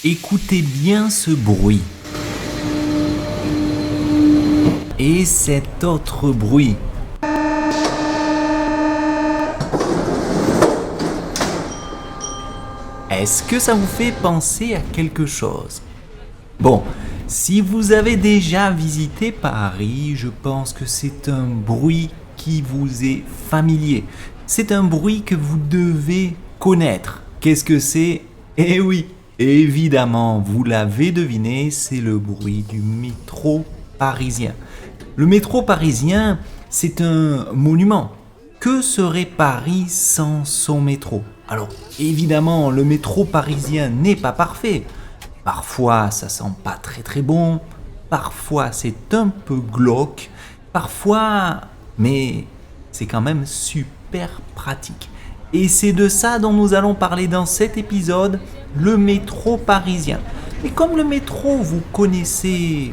Écoutez bien ce bruit. Et cet autre bruit. Est-ce que ça vous fait penser à quelque chose? Bon, si vous avez déjà visité Paris, je pense que c'est un bruit qui vous est familier. C'est un bruit que vous devez connaître. Qu'est-ce que c'est? Eh oui, évidemment, vous l'avez deviné, c'est le bruit du métro parisien. Le métro parisien, c'est un monument. Que serait Paris sans son métro? Alors, évidemment, le métro parisien n'est pas parfait. Parfois, ça sent pas très bon. Parfois, c'est un peu glauque. Parfois, mais c'est quand même super pratique. Et c'est de ça dont nous allons parler dans cet épisode, le métro parisien. Et comme le métro, vous connaissez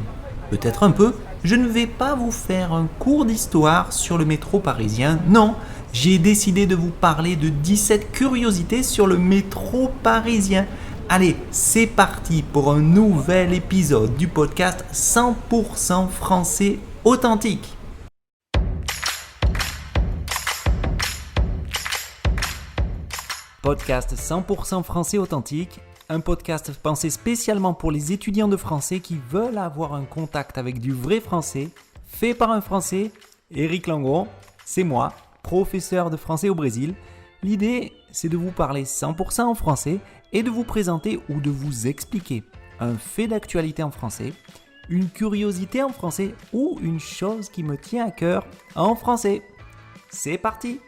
peut-être un peu, je ne vais pas vous faire un cours d'histoire sur le métro parisien. Non, j'ai décidé de vous parler de 17 curiosités sur le métro parisien. Allez, c'est parti pour un nouvel épisode du podcast 100% français authentique. Podcast 100% français authentique, un podcast pensé spécialement pour les étudiants de français qui veulent avoir un contact avec du vrai français, fait par un français, Éric Langon, c'est moi, professeur de français au Brésil. L'idée, c'est de vous parler 100% en français et de vous présenter ou de vous expliquer un fait d'actualité en français, une curiosité en français ou une chose qui me tient à cœur en français. C'est parti!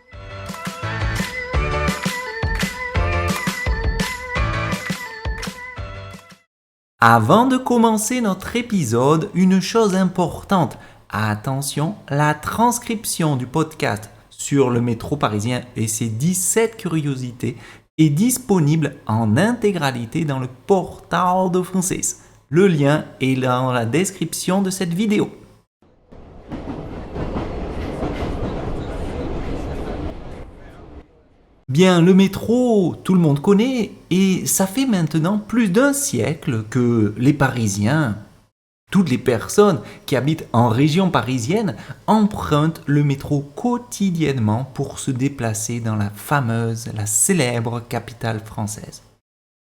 Avant de commencer notre épisode, une chose importante. Attention, la transcription du podcast sur le métro parisien et ses 17 curiosités est disponible en intégralité dans le portal de Français. Le lien est dans la description de cette vidéo. Bien, le métro, tout le monde connaît et ça fait maintenant plus d'un siècle que les Parisiens, toutes les personnes qui habitent en région parisienne, empruntent le métro quotidiennement pour se déplacer dans la célèbre capitale française.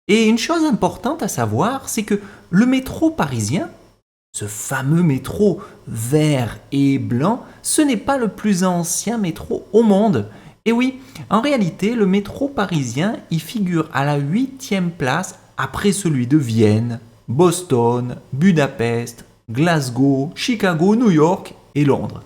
Et une chose importante à savoir, c'est que le métro parisien, ce fameux métro vert et blanc, ce n'est pas le plus ancien métro au monde. Et oui, en réalité, le métro parisien y figure à la 8e place après celui de Vienne, Boston, Budapest, Glasgow, Chicago, New York et Londres.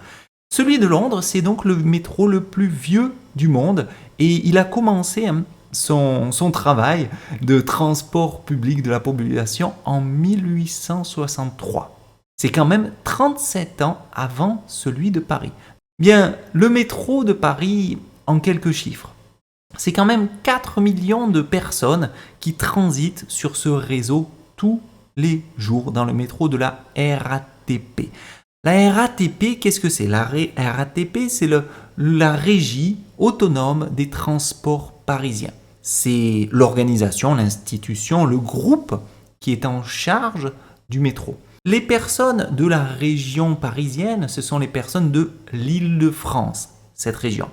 Celui de Londres, c'est donc le métro le plus vieux du monde et il a commencé son travail de transport public de la population en 1863. C'est quand même 37 ans avant celui de Paris. Bien, le métro de Paris, en quelques chiffres, c'est quand même 4 millions de personnes qui transitent sur ce réseau tous les jours dans le métro de la RATP. La RATP, qu'est-ce que c'est? La RATP, c'est la régie autonome des transports parisiens. C'est l'organisation, l'institution, le groupe qui est en charge du métro. Les personnes de la région parisienne, ce sont les personnes de l'Île-de-France, cette région.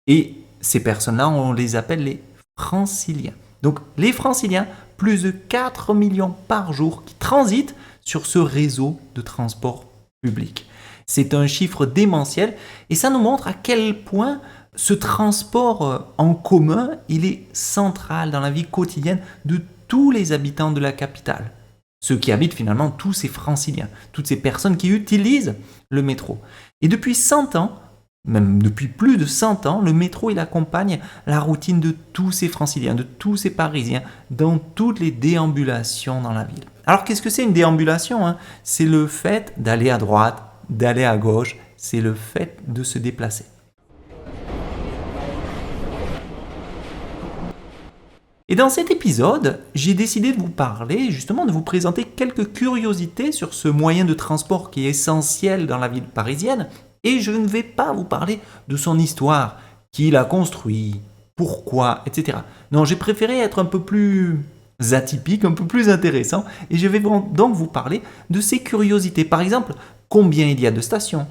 Et ces personnes-là, on les appelle les franciliens. Donc les franciliens, plus de 4 millions par jour qui transitent sur ce réseau de transport public. C'est un chiffre démentiel et ça nous montre à quel point ce transport en commun, il est central dans la vie quotidienne de tous les habitants de la capitale. Ceux qui habitent finalement tous ces franciliens, toutes ces personnes qui utilisent le métro. Et depuis 100 ans, même depuis plus de 100 ans, le métro il accompagne la routine de tous ces franciliens, de tous ces parisiens dans toutes les déambulations dans la ville. Alors qu'est-ce que c'est une déambulation? C'est le fait d'aller à droite, d'aller à gauche, c'est le fait de se déplacer. Et dans cet épisode, j'ai décidé de vous parler, justement de vous présenter quelques curiosités sur ce moyen de transport qui est essentiel dans la ville parisienne. Et je ne vais pas vous parler de son histoire, qui l'a construit, pourquoi, etc. Non, j'ai préféré être un peu plus atypiques, un peu plus intéressants. Et je vais donc vous parler de ces curiosités. Par exemple, combien il y a de stations?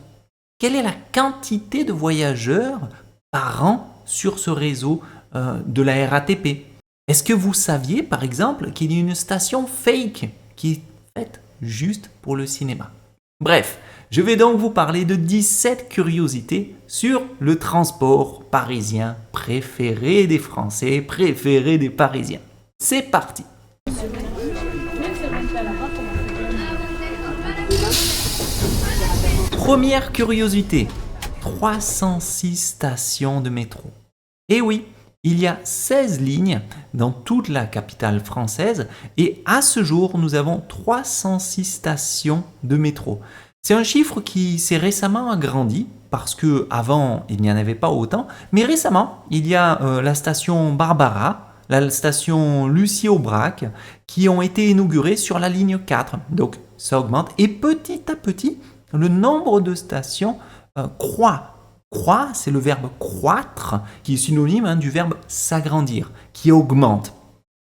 Quelle est la quantité de voyageurs par an sur ce réseau de la RATP? Est-ce que vous saviez, par exemple, qu'il y a une station fake qui est faite juste pour le cinéma? Bref, je vais donc vous parler de 17 curiosités sur le transport parisien préféré des Français, préféré des Parisiens. C'est parti! Première curiosité, 306 stations de métro. Et oui, il y a 16 lignes dans toute la capitale française et à ce jour, nous avons 306 stations de métro. C'est un chiffre qui s'est récemment agrandi parce que avant il n'y en avait pas autant, mais récemment, il y a la station Barbara, la station Lucie-Aubrac qui ont été inaugurées sur la ligne 4. Donc ça augmente et petit à petit, le nombre de stations croît. Croît, c'est le verbe croître, qui est synonyme du verbe s'agrandir, qui augmente.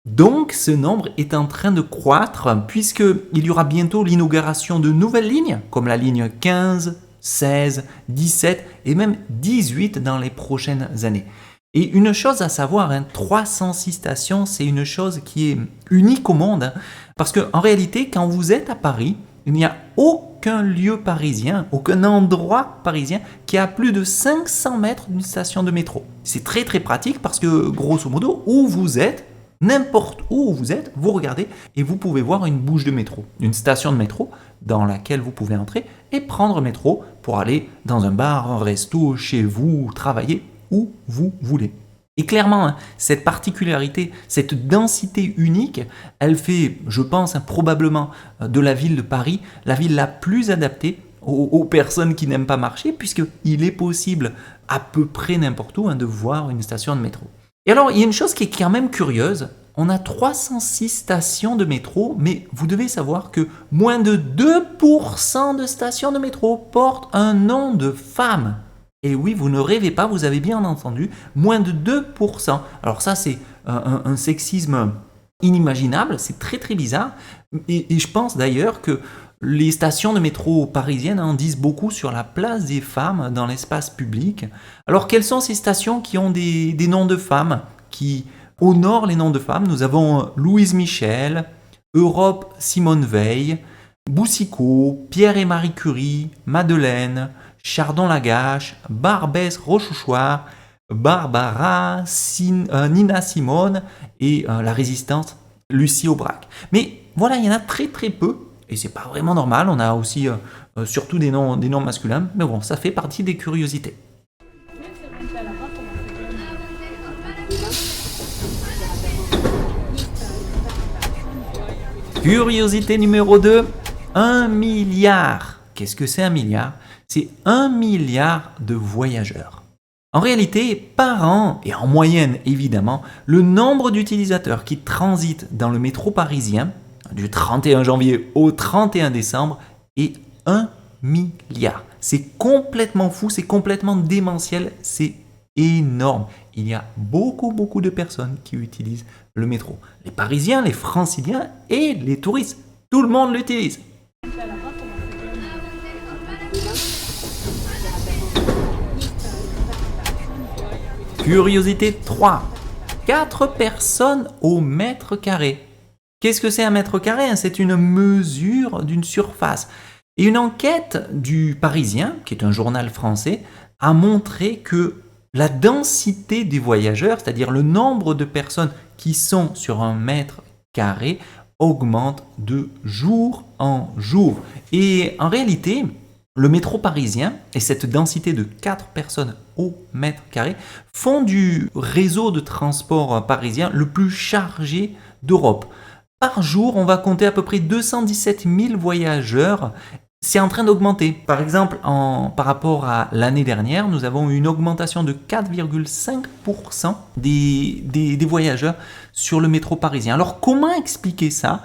Donc ce nombre est en train de croître puisqu'il y aura bientôt l'inauguration de nouvelles lignes, comme la ligne 15, 16, 17 et même 18 dans les prochaines années. Et une chose à savoir, 306 stations, c'est une chose qui est unique au monde, parce qu'en réalité, quand vous êtes à Paris, il n'y a aucun lieu parisien, aucun endroit parisien qui a plus de 500 mètres d'une station de métro. C'est très très pratique parce que grosso modo, où vous êtes, n'importe où vous êtes, vous regardez et vous pouvez voir une bouche de métro, une station de métro dans laquelle vous pouvez entrer et prendre le métro pour aller dans un bar, un resto, chez vous, travailler où vous voulez. Et clairement, cette particularité, cette densité unique, elle fait, je pense, probablement de la ville de Paris la ville la plus adaptée aux personnes qui n'aiment pas marcher, puisqu'il est possible à peu près n'importe où de voir une station de métro. Et alors, il y a une chose qui est quand même curieuse, on a 306 stations de métro, mais vous devez savoir que moins de 2% de stations de métro portent un nom de femme. Et oui, vous ne rêvez pas, vous avez bien entendu, moins de 2%. Alors ça, c'est un sexisme inimaginable, c'est très très bizarre. Et je pense d'ailleurs que les stations de métro parisiennes en disent beaucoup sur la place des femmes dans l'espace public. Alors quelles sont ces stations qui ont des noms de femmes, qui honorent les noms de femmes? Nous avons Louise Michel, Europe Simone Veil, Boucicaut, Pierre et Marie Curie, Madeleine, Chardon-Lagache, Barbès Rochechouart, Barbara, Nina Simone et la résistante Lucie Aubrac. Mais voilà, il y en a très très peu et c'est pas vraiment normal. On a aussi surtout des noms masculins, mais bon, ça fait partie des curiosités. Curiosité numéro 2, 1 milliard. Qu'est-ce que c'est 1 milliard? C'est 1 milliard de voyageurs. En réalité, par an, et en moyenne évidemment, le nombre d'utilisateurs qui transitent dans le métro parisien, du 31 janvier au 31 décembre, est 1 milliard. C'est complètement fou, c'est complètement démentiel, c'est énorme. Il y a beaucoup de personnes qui utilisent le métro. Les Parisiens, les Franciliens et les touristes. Tout le monde l'utilise. Curiosité 3. 4 personnes au mètre carré. Qu'est-ce que c'est un mètre carré? C'est une mesure d'une surface. Et une enquête du Parisien, qui est un journal français, a montré que la densité des voyageurs, c'est-à-dire le nombre de personnes qui sont sur un mètre carré, augmente de jour en jour. Et en réalité, le métro parisien et cette densité de 4 personnes au mètre carré font du réseau de transport parisien le plus chargé d'Europe. Par jour, on va compter à peu près 217 000 voyageurs. C'est en train d'augmenter. Par exemple, par rapport à l'année dernière, nous avons eu une augmentation de 4,5% des voyageurs sur le métro parisien. Alors, comment expliquer ça?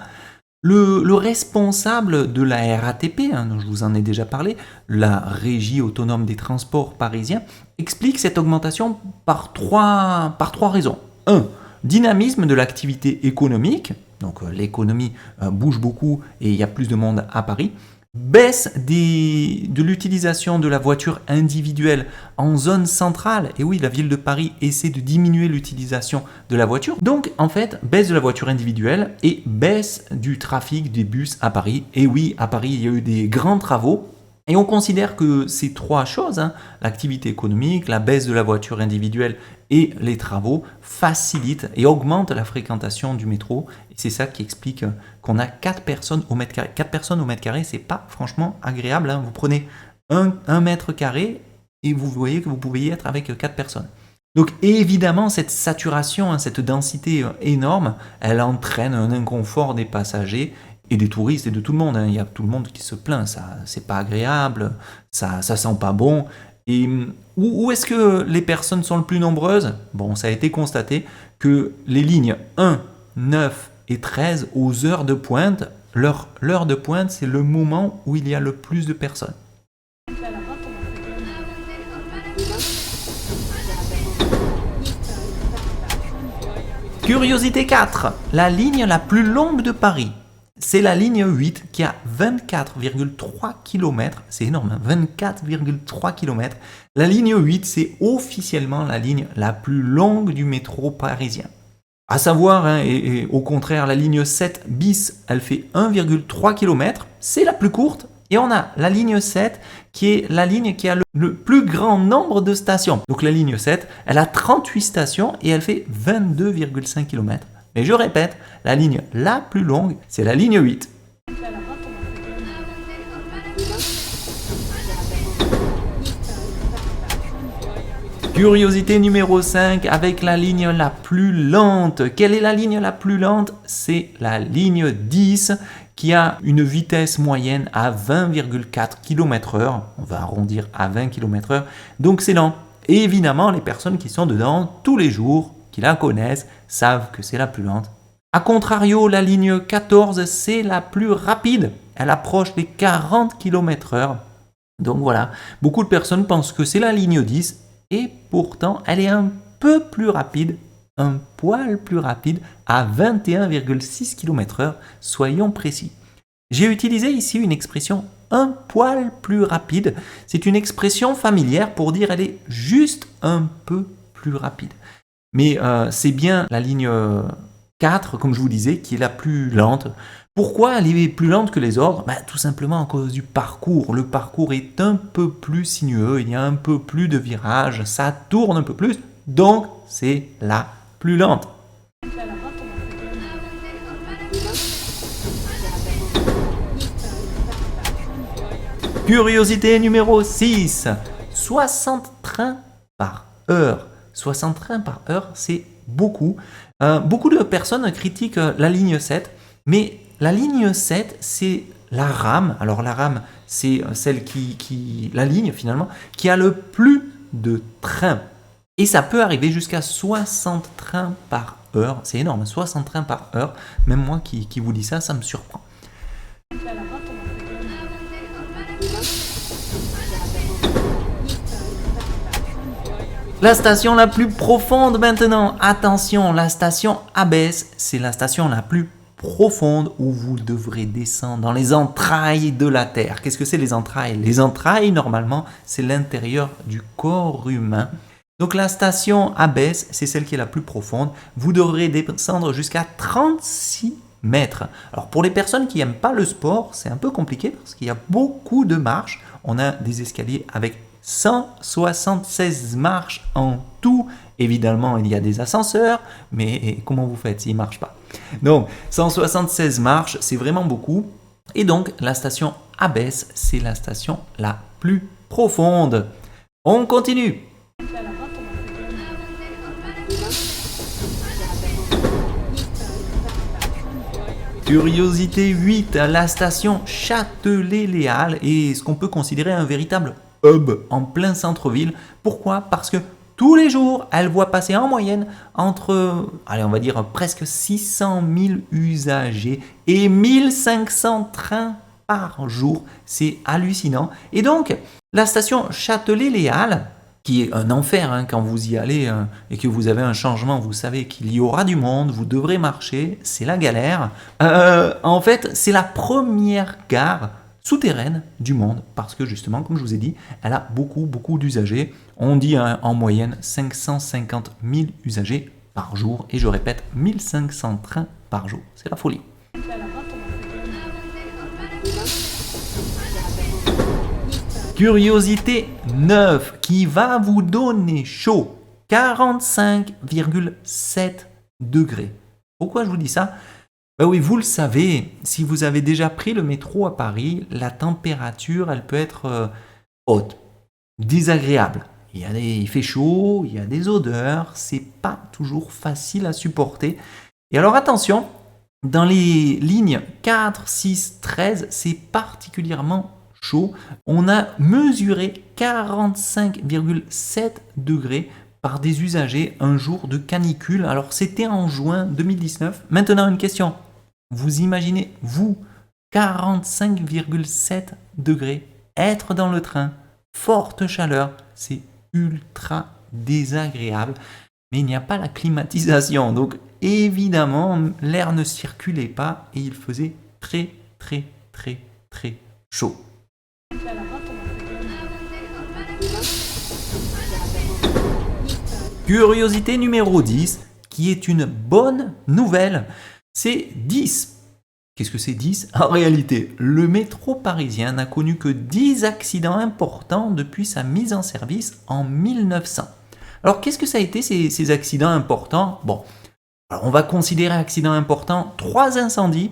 Le responsable de la RATP, dont je vous en ai déjà parlé, la Régie autonome des transports parisiens, explique cette augmentation par trois raisons. 1. Dynamisme de l'activité économique. donc l'économie bouge beaucoup et il y a plus de monde à Paris. Baisse de l'utilisation de la voiture individuelle en zone centrale. Et oui, la ville de Paris essaie de diminuer l'utilisation de la voiture. Donc, en fait, baisse de la voiture individuelle et baisse du trafic des bus à Paris. Et oui, à Paris, il y a eu des grands travaux. Et on considère que ces trois choses, l'activité économique, la baisse de la voiture individuelle et les travaux, facilitent et augmentent la fréquentation du métro. Et c'est ça qui explique qu'on a 4 personnes au mètre carré. 4 personnes au mètre carré, c'est pas franchement agréable. Vous prenez un mètre carré et vous voyez que vous pouvez y être avec 4 personnes. Donc évidemment, cette saturation, cette densité énorme, elle entraîne un inconfort des passagers et des touristes et de tout le monde. Il y a tout le monde qui se plaint, ça c'est pas agréable, ça sent pas bon. Et où est-ce que les personnes sont le plus nombreuses? Bon, ça a été constaté que les lignes 1, 9 et 13 aux heures de pointe, l'heure de pointe, c'est le moment où il y a le plus de personnes. Curiosité 4, la ligne la plus longue de Paris. C'est la ligne 8 qui a 24,3 km. C'est énorme, 24,3 km. La ligne 8, c'est officiellement la ligne la plus longue du métro parisien. À savoir, et au contraire, la ligne 7 bis, elle fait 1,3 km. C'est la plus courte. Et on a la ligne 7 qui est la ligne qui a le plus grand nombre de stations. Donc la ligne 7, elle a 38 stations et elle fait 22,5 km. Mais je répète, la ligne la plus longue, c'est la ligne 8. Curiosité numéro 5 avec la ligne la plus lente. Quelle est la ligne la plus lente? C'est la ligne 10 qui a une vitesse moyenne à 20,4 km/h. On va arrondir à 20 km/h. Donc c'est lent. Et évidemment, les personnes qui sont dedans tous les jours, qui la connaissent, savent que c'est la plus lente. A contrario, la ligne 14, c'est la plus rapide. Elle approche les 40 km/h. Donc voilà, beaucoup de personnes pensent que c'est la ligne 10 et pourtant elle est un peu plus rapide, un poil plus rapide, à 21,6 km/h, soyons précis. J'ai utilisé ici une expression un poil plus rapide. C'est une expression familière pour dire elle est juste un peu plus rapide. Mais c'est bien la ligne 4, comme je vous disais, qui est la plus lente. Pourquoi elle est plus lente que les autres? Tout simplement à cause du parcours. Le parcours est un peu plus sinueux, il y a un peu plus de virages, ça tourne un peu plus, donc c'est la plus lente. Curiosité numéro 6, 60 trains par heure. 60 trains par heure, c'est beaucoup. Beaucoup de personnes critiquent la ligne 7, mais la ligne 7, c'est la rame. Alors la rame, c'est celle la ligne finalement, qui a le plus de trains. Et ça peut arriver jusqu'à 60 trains par heure. C'est énorme, 60 trains par heure. Même moi qui vous dis ça, ça me surprend. La station la plus profonde maintenant. Attention, la station Abbesse, c'est la station la plus profonde où vous devrez descendre dans les entrailles de la Terre. Qu'est-ce que c'est les entrailles? Les entrailles, normalement, c'est l'intérieur du corps humain. Donc la station Abbesse, c'est celle qui est la plus profonde. Vous devrez descendre jusqu'à 36 mètres. Alors pour les personnes qui n'aiment pas le sport, c'est un peu compliqué parce qu'il y a beaucoup de marches. On a des escaliers avec 176 marches en tout. Évidemment, il y a des ascenseurs, mais comment vous faites s'ils ne marchent pas? Donc, 176 marches, c'est vraiment beaucoup. Et donc, la station Abbesse, c'est la station la plus profonde. On continue. Curiosité 8, la station Châtelet-Les Halles est ce qu'on peut considérer un véritable hub en plein centre-ville. Pourquoi? Parce que tous les jours, elle voit passer en moyenne entre, allez, on va dire presque 600 000 usagers et 1500 trains par jour. C'est hallucinant. Et donc, la station Châtelet-Les Halles, qui est un enfer hein, quand vous y allez et que vous avez un changement, vous savez qu'il y aura du monde, vous devrez marcher, c'est la galère. En fait, c'est la première gare souterraine du monde parce que justement, comme je vous ai dit, elle a beaucoup d'usagers. On dit hein, en moyenne 550 000 usagers par jour et je répète 1500 trains par jour. C'est la folie. Curiosité 9 qui va vous donner chaud, 45,7 degrés. Pourquoi je vous dis ça? Ben oui, vous le savez, si vous avez déjà pris le métro à Paris, la température, elle peut être haute, désagréable. Il fait chaud, il y a des odeurs, c'est pas toujours facile à supporter. Et alors attention, dans les lignes 4, 6, 13, c'est particulièrement chaud. On a mesuré 45,7 degrés par des usagers un jour de canicule. Alors c'était en juin 2019. Maintenant une question. Vous imaginez, vous, 45,7 degrés, être dans le train, forte chaleur, c'est ultra désagréable. Mais il n'y a pas la climatisation. Donc évidemment, l'air ne circulait pas et il faisait très chaud. Curiosité numéro 10, qui est une bonne nouvelle, c'est 10. Qu'est-ce que c'est 10? En réalité, le métro parisien n'a connu que 10 accidents importants depuis sa mise en service en 1900. Alors qu'est-ce que ça a été ces accidents importants? Bon, alors on va considérer accidents importants 3 incendies,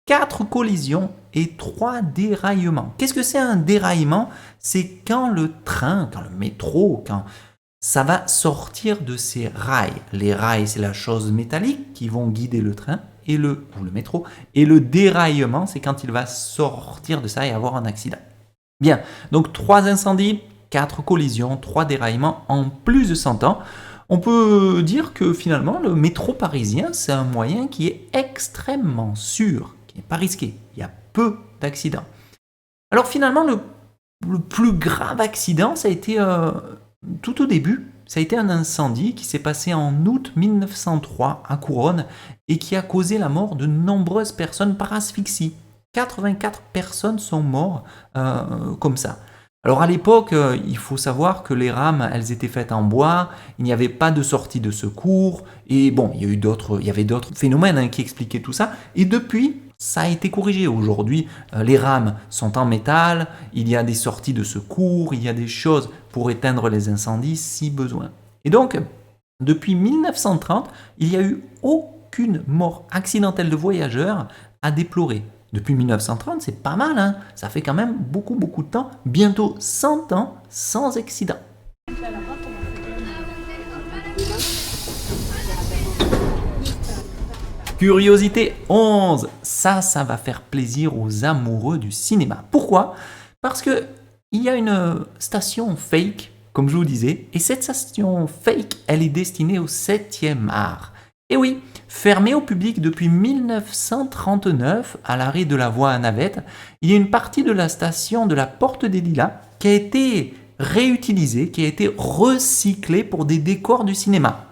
4 collisions et 3 déraillements. Qu'est-ce que c'est un déraillement? C'est quand le train, quand le métro, quand ça va sortir de ses rails. Les rails, c'est la chose métallique qui vont guider le train ou le métro. Et le déraillement, c'est quand il va sortir de ça et avoir un accident. Bien, donc 3 incendies, 4 collisions, 3 déraillements en plus de 100 ans. On peut dire que finalement, le métro parisien, c'est un moyen qui est extrêmement sûr, qui n'est pas risqué. Il y a peu d'accidents. Alors finalement, le plus grave accident, ça a été tout au début. Ça a été un incendie qui s'est passé en août 1903 à Couronne et qui a causé la mort de nombreuses personnes par asphyxie. 84 personnes sont mortes comme ça. Alors à l'époque, il faut savoir que les rames, elles étaient faites en bois, il n'y avait pas de sortie de secours, et bon, il y avait d'autres phénomènes hein, qui expliquaient tout ça, et depuis, ça a été corrigé. Aujourd'hui, les rames sont en métal, il y a des sorties de secours, il y a des choses pour éteindre les incendies si besoin. Et donc, depuis 1930, il n'y a eu aucune mort accidentelle de voyageurs à déplorer. Depuis 1930, c'est pas mal, hein. Ça fait quand même beaucoup de temps, bientôt 100 ans sans accident. Curiosité 11, ça va faire plaisir aux amoureux du cinéma. Pourquoi? Parce que il y a une station fake, comme je vous disais, et cette station fake, elle est destinée au 7e art. Et oui, fermée au public depuis 1939 à l'arrêt de la voie à navette, il y a une partie de la station de la Porte des Lilas qui a été réutilisée, qui a été recyclée pour des décors du cinéma.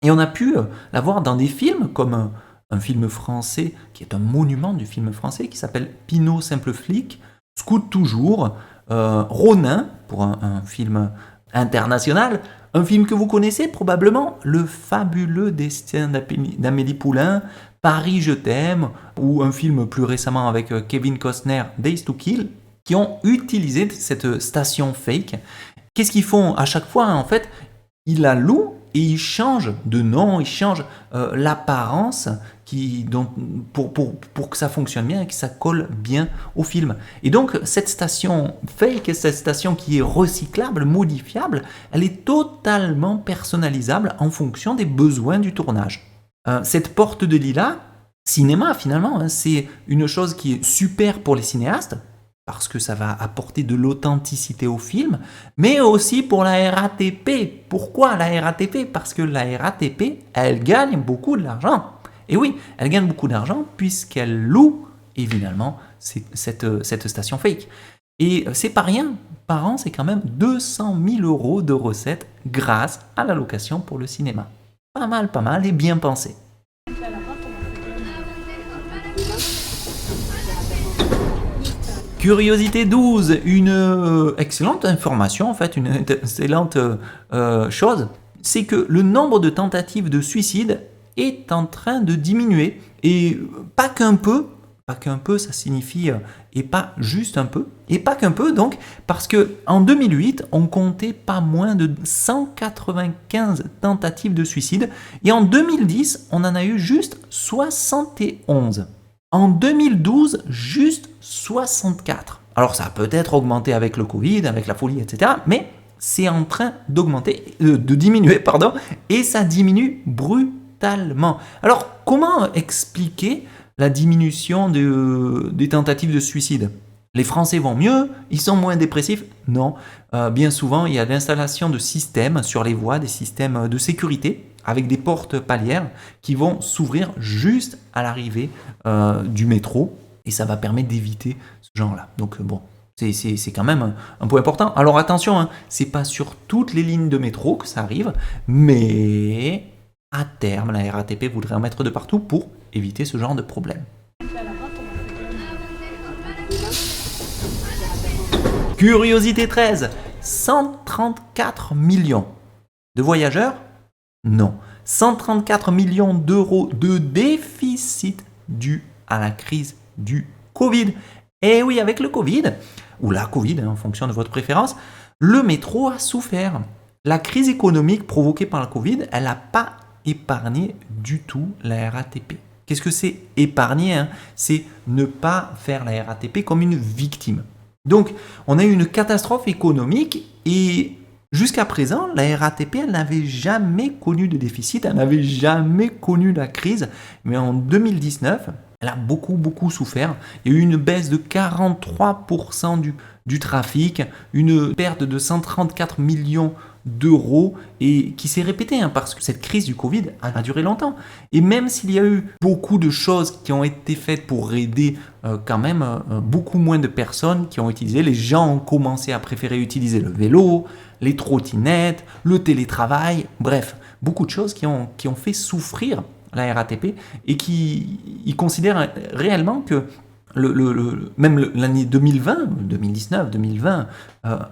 Et on a pu la voir dans des films comme un film français qui est un monument du film français qui s'appelle Pinot Simple Flic, Scout toujours, Ronin pour un film international, un film que vous connaissez probablement, Le fabuleux destin d'Amélie Poulain, Paris je t'aime, ou un film plus récemment avec Kevin Costner, Days to Kill, qui ont utilisé cette station fake. Qu'est-ce qu'ils font à chaque fois? En fait, ils la louent et ils changent de nom, ils changent l'apparence pour que ça fonctionne bien et que ça colle bien au film. Et donc cette station fake, cette station qui est recyclable, modifiable, elle est totalement personnalisable en fonction des besoins du tournage. Cette porte de lilas, cinéma finalement, hein, c'est une chose qui est super pour les cinéastes, parce que ça va apporter de l'authenticité au film, mais aussi pour la RATP. Pourquoi la RATP? Parce que la RATP, elle gagne beaucoup d'argent. Et oui, elle gagne beaucoup d'argent puisqu'elle loue, évidemment, cette station fake. Et c'est pas rien. Par an, c'est quand même 200 000 euros de recettes grâce à la location pour le cinéma. Pas mal et bien pensé. Curiosité 12, une excellente information, en fait, une excellente chose, c'est que le nombre de tentatives de suicide est en train de diminuer. Et pas qu'un peu, ça signifie et pas juste un peu, et pas qu'un peu donc, parce que en 2008, on comptait pas moins de 195 tentatives de suicide, et en 2010, on en a eu juste 71. En 2012, juste 64. Alors ça a peut-être augmenté avec le Covid, avec la folie, etc. Mais c'est en train d'augmenter, de diminuer, pardon, et ça diminue brutalement. Alors comment expliquer la diminution des tentatives de suicide? Les Français vont mieux, ils sont moins dépressifs? Non. Bien souvent, il y a l'installation de systèmes sur les voies, des systèmes de sécurité avec des portes palières qui vont s'ouvrir juste à l'arrivée du métro et ça va permettre d'éviter ce genre-là. Donc bon, c'est quand même un point important. Alors attention, hein, c'est pas sur toutes les lignes de métro que ça arrive, mais à terme, la RATP voudrait en mettre de partout pour éviter ce genre de problème. Curiosité 13, 134 millions de voyageurs? Non. 134 millions d'euros de déficit dû à la crise du Covid. Et oui, avec le Covid, ou la Covid, en fonction de votre préférence, le métro a souffert. La crise économique provoquée par le Covid, elle n'a pas épargné du tout la RATP. Qu'est-ce que c'est épargner, hein? C'est ne pas faire la RATP comme une victime. Donc, on a eu une catastrophe économique et jusqu'à présent, la RATP, elle n'avait jamais connu de déficit, elle n'avait jamais connu la crise, mais en 2019, elle a beaucoup souffert. Il y a eu une baisse de 43% du trafic, une perte de 134 millions d'euros et qui s'est répétée parce que cette crise du Covid a duré longtemps. Et même s'il y a eu beaucoup de choses qui ont été faites pour aider quand même beaucoup moins de personnes qui ont utilisé, les gens ont commencé à préférer utiliser le vélo, les trottinettes, le télétravail, bref, beaucoup de choses qui ont fait souffrir la RATP et qui considèrent réellement que même l'année 2020, 2019, 2020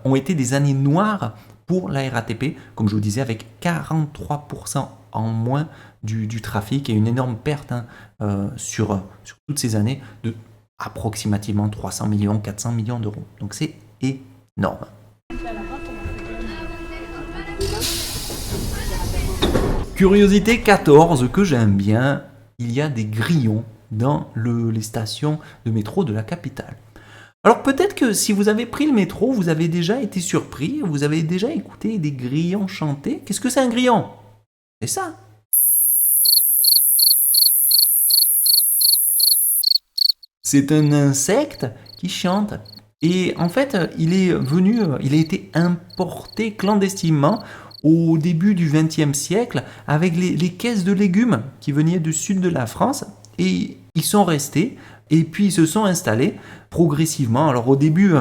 ont été des années noires pour la RATP, comme je vous disais, avec 43% en moins du trafic et une énorme perte sur toutes ces années de approximativement 300 millions, 400 millions d'euros. Donc c'est énorme. Curiosité 14 que j'aime bien, il y a des grillons dans les stations de métro de la capitale. Alors peut-être que si vous avez pris le métro, vous avez déjà été surpris, vous avez déjà écouté des grillons chanter. Qu'est-ce que c'est un grillon? C'est ça. C'est un insecte qui chante. Et en fait, il a été importé clandestinement au début du XXe siècle avec les caisses de légumes qui venaient du sud de la France. Et ils sont restés et puis ils se sont installés progressivement. Alors au début,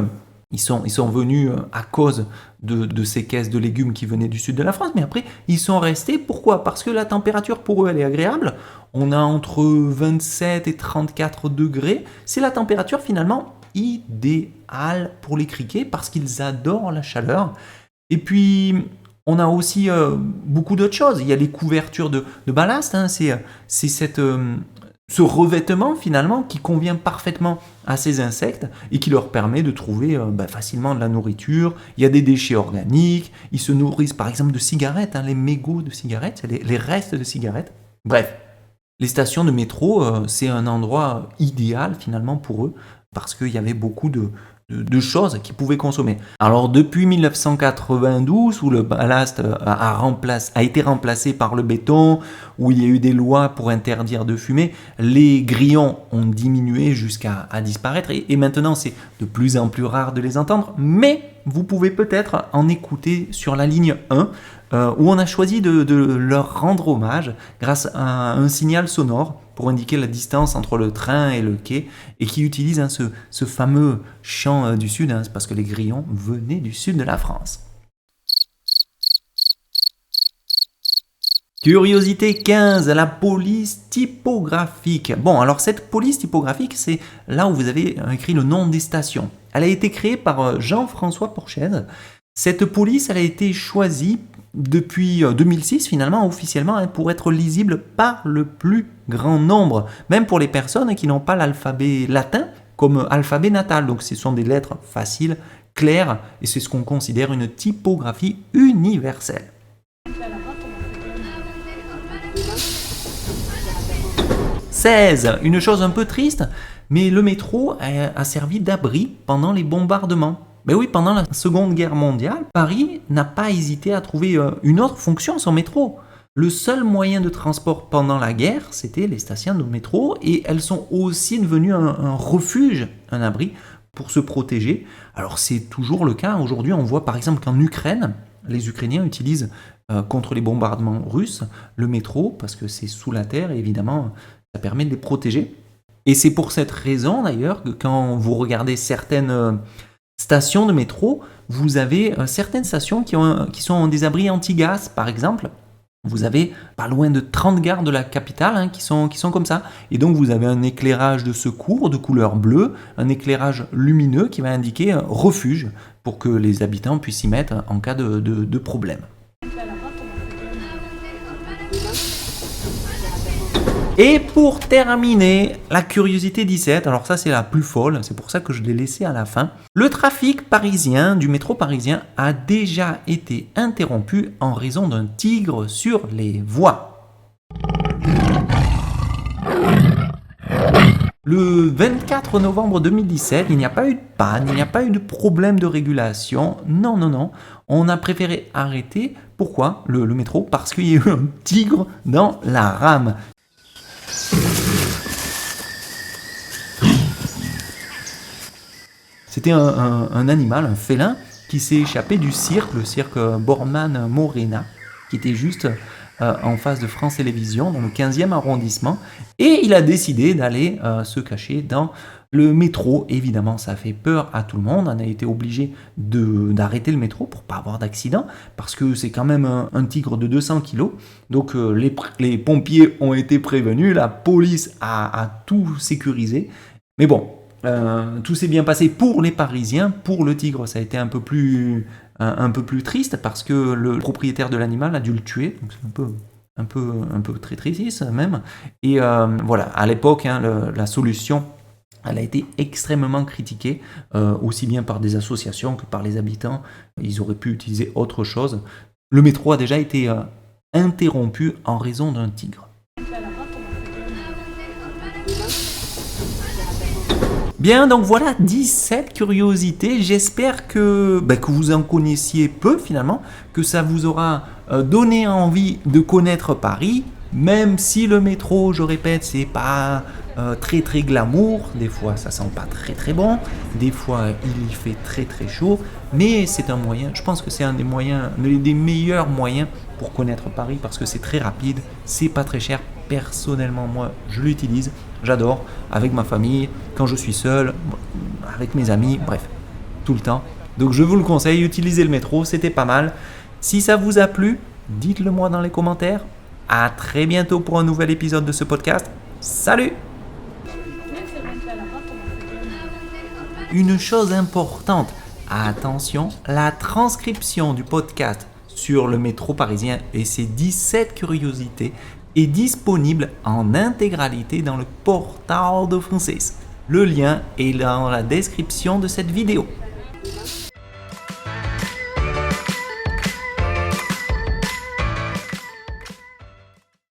ils sont venus à cause de ces caisses de légumes qui venaient du sud de la France, mais après ils sont restés. Pourquoi? Parce que la température pour eux elle est agréable. On a entre 27 et 34 degrés. C'est la température finalement idéale pour les criquets parce qu'ils adorent la chaleur. Et puis on a aussi beaucoup d'autres choses. Il y a les couvertures de ballast. C'est ce revêtement finalement qui convient parfaitement à ces insectes et qui leur permet de trouver facilement de la nourriture. Il y a des déchets organiques, ils se nourrissent par exemple de cigarettes, les mégots de cigarettes, c'est les restes de cigarettes. Bref, les stations de métro, c'est un endroit idéal finalement pour eux parce qu'il y avait beaucoup de choses qu'ils pouvaient consommer. Alors depuis 1992, où le ballast a été remplacé par le béton, où il y a eu des lois pour interdire de fumer, les grillons ont diminué jusqu'à disparaître et maintenant c'est de plus en plus rare de les entendre, mais vous pouvez peut-être en écouter sur la ligne 1 où on a choisi de leur rendre hommage grâce à un signal sonore pour indiquer la distance entre le train et le quai et qui utilise ce fameux chant du Sud, c'est parce que les grillons venaient du sud de la France. Curiosité 15, la police typographique. Bon, alors cette police typographique, c'est là où vous avez écrit le nom des stations. Elle a été créée par Jean-François Porchez. Cette police, elle a été choisie depuis 2006 finalement, officiellement, pour être lisible par le plus grand nombre, même pour les personnes qui n'ont pas l'alphabet latin comme alphabet natal. Donc ce sont des lettres faciles, claires, et c'est ce qu'on considère une typographie universelle. 16, une chose un peu triste, mais le métro a servi d'abri pendant les bombardements. Mais oui, pendant la Seconde Guerre mondiale, Paris n'a pas hésité à trouver une autre fonction, son métro. Le seul moyen de transport pendant la guerre, c'était les stations de métro, et elles sont aussi devenues un refuge, un abri, pour se protéger. Alors c'est toujours le cas. Aujourd'hui, on voit par exemple qu'en Ukraine, les Ukrainiens utilisent contre les bombardements russes le métro, parce que c'est sous la terre, et évidemment, ça permet de les protéger. Et c'est pour cette raison d'ailleurs que quand vous regardez certaines stations de métro, vous avez certaines stations qui sont des abris anti-gaz, par exemple. Vous avez pas loin de 30 gares de la capitale qui sont comme ça. Et donc vous avez un éclairage de secours de couleur bleue, un éclairage lumineux qui va indiquer refuge pour que les habitants puissent s'y mettre en cas de problème. Et pour terminer, la curiosité 17, alors ça c'est la plus folle, c'est pour ça que je l'ai laissé à la fin. Le trafic parisien, du métro parisien, a déjà été interrompu en raison d'un tigre sur les voies. Le 24 novembre 2017, il n'y a pas eu de panne, il n'y a pas eu de problème de régulation. Non. On a préféré arrêter. Pourquoi le métro? Parce qu'il y a eu un tigre dans la rame. C'était un animal, un félin, qui s'est échappé du cirque, le cirque Borman Morena, qui était juste en face de France Télévisions, dans le 15e arrondissement, et il a décidé d'aller se cacher dans le métro. Évidemment, ça a fait peur à tout le monde, on a été obligé d'arrêter le métro pour pas avoir d'accident, parce que c'est quand même un tigre de 200 kilos, donc les pompiers ont été prévenus, la police a tout sécurisé, mais bon, tout s'est bien passé pour les Parisiens. Pour le tigre, ça a été un peu plus triste parce que le propriétaire de l'animal a dû le tuer. Donc c'est un peu très triste même. Et voilà, à l'époque, la solution, elle a été extrêmement critiquée, aussi bien par des associations que par les habitants. Ils auraient pu utiliser autre chose. Le métro a déjà été interrompu en raison d'un tigre. Bien, donc voilà 17 curiosités. J'espère que vous en connaissiez peu finalement, que ça vous aura donné envie de connaître Paris, même si le métro, je répète, c'est pas très très glamour. Des fois, ça sent pas très très bon. Des fois, il y fait très très chaud. Mais c'est un moyen, je pense que c'est un des meilleurs moyens pour connaître Paris parce que c'est très rapide, c'est pas très cher. Personnellement, moi, je l'utilise, j'adore, avec ma famille, quand je suis seul, avec mes amis, bref, tout le temps. Donc je vous le conseille, utilisez le métro, c'était pas mal. Si ça vous a plu, dites-le moi dans les commentaires. À très bientôt pour un nouvel épisode de ce podcast. Salut! Une chose importante, attention, la transcription du podcast sur le métro parisien et ses 17 curiosités est disponible en intégralité dans le portal de Francis. Le lien est dans la description de cette vidéo.